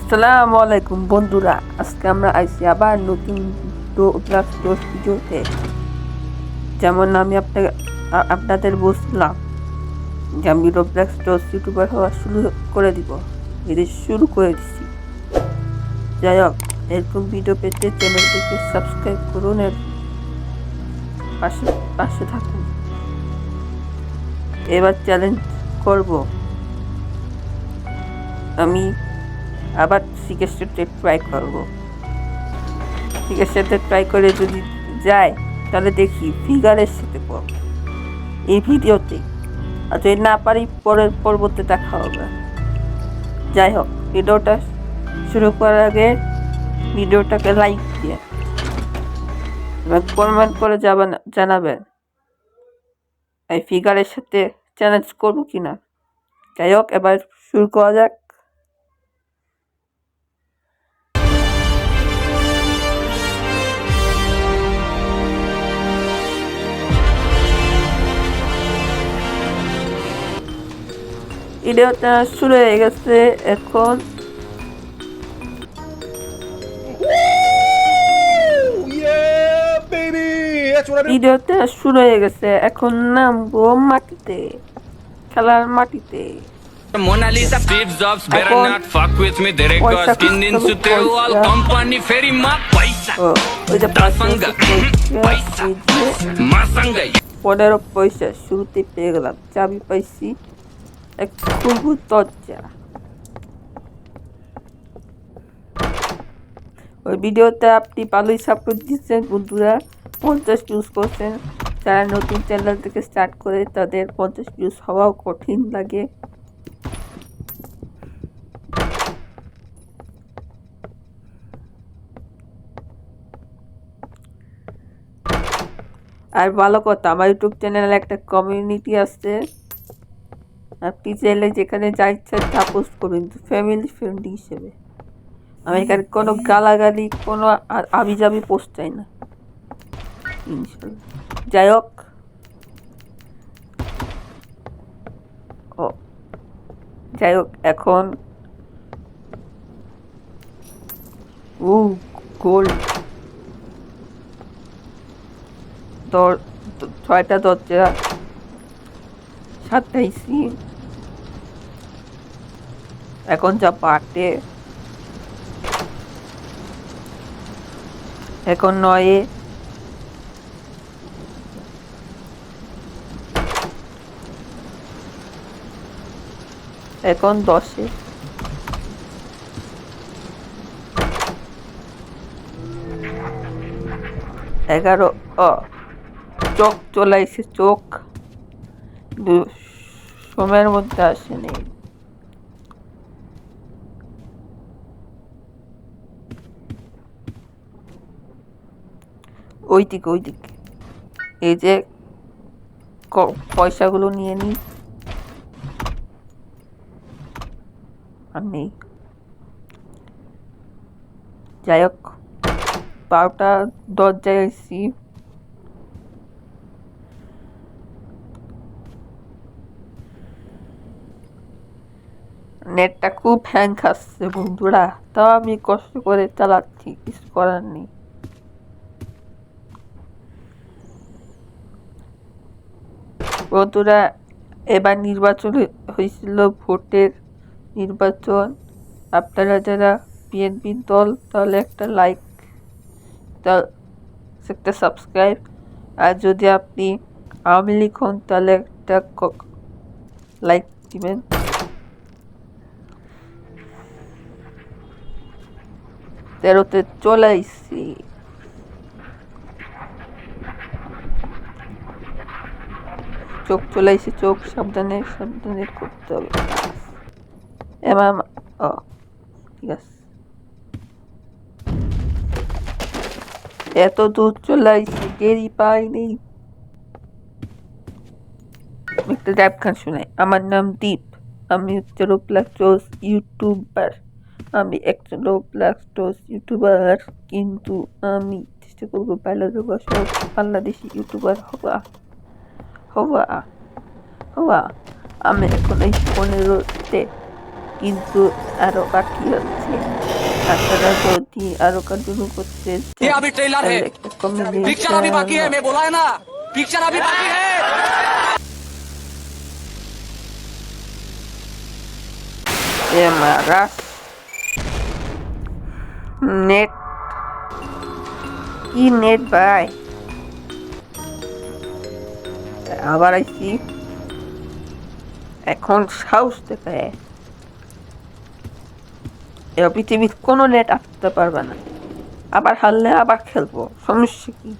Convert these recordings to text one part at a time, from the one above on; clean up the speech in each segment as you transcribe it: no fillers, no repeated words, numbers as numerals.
আসসালামু আলাইকুম বন্ধুরা, আজকে আমরা আইছি আবার নতুন রোবলক্স টোস ভিডিওতে। যেমন আমি আপনাদের বলছিলাম যে আমি রোবলক্স টোস ইউটিউবার হওয়া শুরু করে দিব, এটি শুরু করে দিচ্ছি। যাই হোক, এরকম ভিডিও পেতে চ্যানেলটিকে সাবস্ক্রাইব করুন, এর পাশে থাকুন। এবার চ্যালেঞ্জ করব, আমি আবার সিকেস্টেটে ট্রাই করবো। সাথে ট্রাই করে যদি যায় তাহলে দেখি ফিগারের সাথে করব এই ভিডিওতে, আর যদি না পারি পরের পর্বতে দেখা হবে। যাই হোক, ভিডিওটা শুরু করার আগে ভিডিওটাকে লাইক দিয়ে এবং কমেন্ট করে জানাবেন এই ফিগারের সাথে চ্যালেঞ্জ করবো কিনা। যাই হোক, এবার শুরু করা যাক। ভিডিওটা শুরু হয়ে গেছে। এখন ভিডিওটা শুরু হয়ে গেছে। এখন নামবো মাটিতে, খেলার মাটিতে। Mona Lisa, Steve Jobs, better not fuck with me. Dereka skin in sute wall company ferry ma paisa. Dasanga paisa masanga. 15 পয়সা শুরুতে পেয়ে গেলাম। চাবি পাইছি, এক খুব দরজা। ওই ভিডিওতে আপনি ভালোই সাপোর্ট দিচ্ছেন বন্ধুরা, 50 ভিউজ করছেন। যারা নতুন চ্যানেল থেকে স্টার্ট করে তাদের 50 ভিউজ হওয়াও কঠিন লাগে। আর ভালো কথা, আমার ইউটিউব চ্যানেলে একটা কমিউনিটি আছে। আপনি চাইলে যেখানে যা ইচ্ছা তা পোস্ট করুন, ফ্যামিলি ফ্রেন্ড হিসেবে। আমি এখানে কোনো গালাগালি, কোনো আবিজাবি পোস্ট চাই না, ইনশাল্লাহ। যাই হোক, এখন গোল্ড 6টা দরজা সাতাইছি। এখন যা পাটে, এখন 9-এ, এখন 10-এ, এগারো। চোখ চলে আসছে, চোখ সময়ের মধ্যে আসেনি। ওইদিকে এই যে পয়সাগুলো নিয়ে নি, আর নেই। যাই হোক, 12টা দরজায় আসছি। নেটটা খুব হ্যাং খাচ্ছে বন্ধুরা, তাও আমি কষ্ট করে চালাচ্ছি, কিছু করার নেই। বন্ধুরা, এবার নির্বাচন হয়েছিল, ভোটের নির্বাচন। আপনারা যারা বিএনপি দল তাহলে একটা লাইক, একটা সাবস্ক্রাইব, আর যদি আপনি আওয়ামী লীগ হন তাহলে একটা লাইক দিবেন। তেরোতে চলে আসছি। চোখ চলে আসছে, চোখ সাবধানে করতে হবে। ঠিক আছে, এত দূর চলে আসছি, দেরি পাইনি। একটা র্যাপ গান শোনাই। আমার নাম দীপ, আমি হচ্ছে রোবলক্স ইউটিউবার। আমি একজন রোবলক্স ইউটিউবার, কিন্তু আমি চেষ্টা করবো বাংলাদেশি ইউটিউবার হওয়া। আমি এখন এই 15তে কিন্তু আরো বাকি আছে। আপনারা যদি আরো কন্টিনিউ করতে ये अभी ट्रेलर है, पिक्चर अभी बाकी है, मैं बोला है ना, पिक्चर अभी बाकी है। মারা নেট কি নেট ভাই, আবার আইছি এখন সাহস দেখায়। পৃথিবীর কোনো নেট আসতে পারবে না, আবার হারলে আবার খেলবো, সমস্যা কি?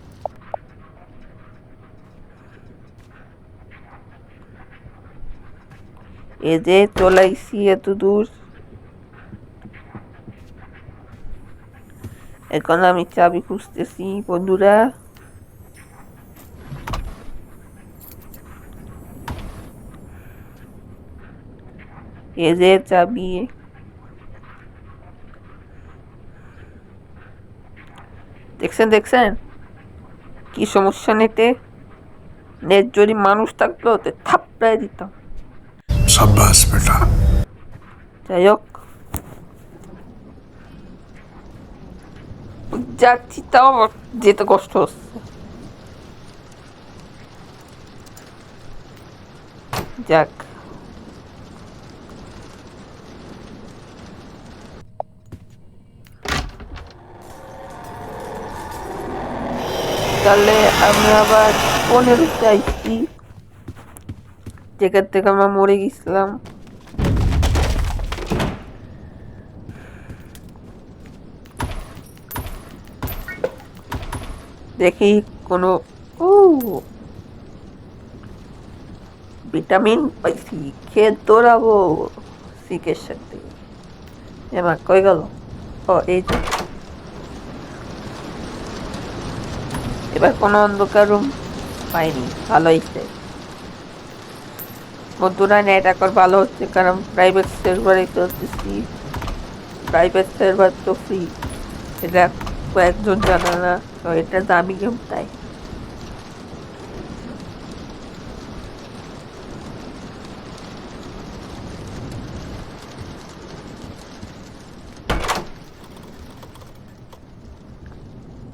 এই যে চলে আইছি এত দূর, এখন আমি চাবি খুঁজতেছি বন্ধুরা। এই যে চাবি, দেখছেন কি সমস্যা নেটে? নেট যদি মানুষ থাকতো তো থাপ্পড়ায় দিতাম। शाबाश बेटा। যাই হোক, যাচ্ছি, তাও আমার যেতে কষ্ট হচ্ছে। যাক, তাহলে আমরা আবার 15 চাইছি, যেখান থেকে আমরা মরে গেছিলাম। দেখি কোনো ভিটামিন পাইছি, খেয়ে দৌড়াবো শিখের সাথে। এবার কই গেল? ও এই যে, এবার কোনো অন্ধকার রুম পাইনি, ভালো হয়েছে বন্ধুরা। নেট এখন ভালো হচ্ছে কারণ প্রাইভেট সার্ভারে চলতেছি। প্রাইভেট সার্ভার তো ফ্রি, এটা কয়েকজন জানা না, তো এটা দামি গেম তাই।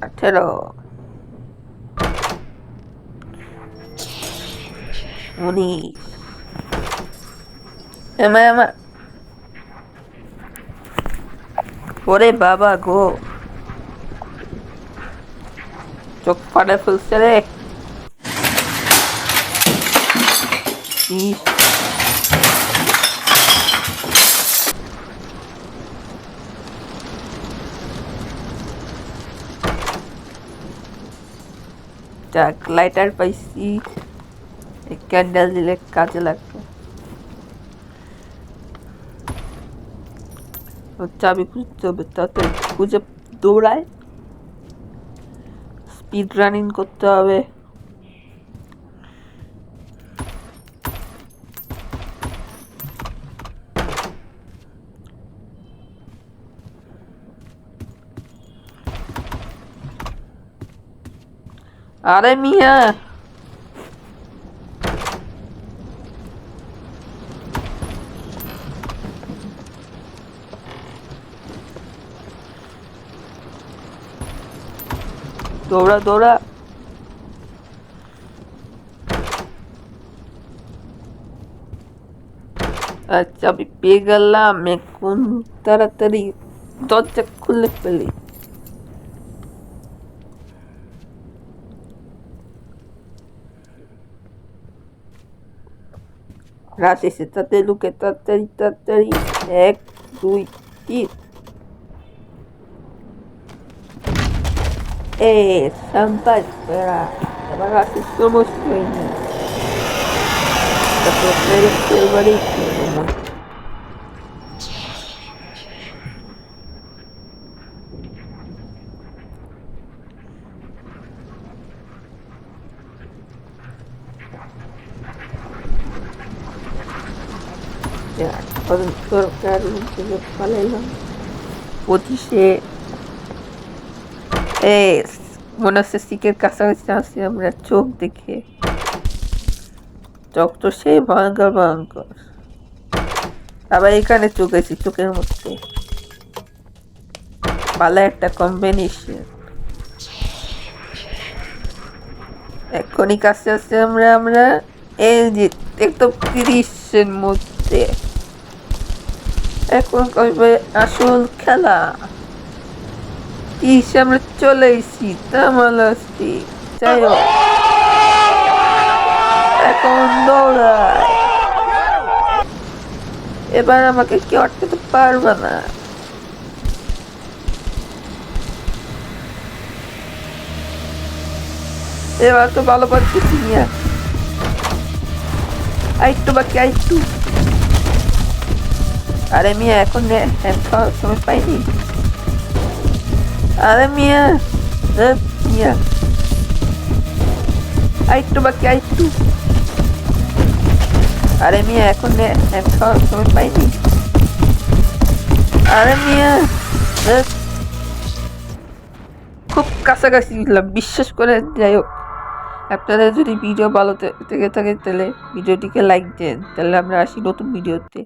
আঠেরো, 19, ওরে বাবা গো, চোখ ফাটে ফেলছে রে। যাক, লাইটার পাইছি, ক্যান্ডেল দিলে কাজে লাগবে। চাবি খুঁজতে হবে, তাতে খুঁজে দৌড়ায়, স্পিড রানিং করতে হবে। আরে মিয়া, দৌড়া দৌড়া। আচ্ছা, আমি পেয়ে গেলাম, এখন তাড়াতাড়ি দরজা খুলে ফেলি। রাত এসে তাড়াতাড়ি লুকে, তাড়াতাড়ি তাড়াতাড়ি, 1 2 3। Sampai espera, eবার আসিস সমস্যা হয়নি। তারপর এবারে সরকার পালাইলাম 25-এ। মনে হচ্ছে সিকের কাছাকাছি আসছি আমরা, চোখ দেখে। চোখ তো সেই ভয়ঙ্কর ভয়ঙ্কর। আবার এখানে চোখেছি, চোখের মধ্যে ভালো একটা কম্বিনেশন। এখনই কাছে আসছে আমরা এই যে একদম 30-এর মধ্যে। এখন কবে আসল খেলা? 30 আমরা চলে এসেছি, তামালাস্তি। যাই হোক, এখন দৌড়ায়। এবার আমাকে কেউ আটকাতে পারবে না। এবার তো ভালো পাচ্ছি মিয়া, আরেকটু বাকি, আরেকটু। আরে মিয়া এখন খাওয়ার সময় পাইনি। আরে মিয়া, মিয়া আরেকটু বাকি, আরেকটু। আরে মিয়া এখন খাওয়ার সময় পাইনি। আরে মিয়া, খুব কাছাকাছি ছিলাম, বিশ্বাস করে। যাই হোক, আপনাদের যদি ভিডিও ভালো থেকে থাকে তাহলে ভিডিওটিকে লাইক দেন, তাহলে আমরা আসি নতুন ভিডিওতে।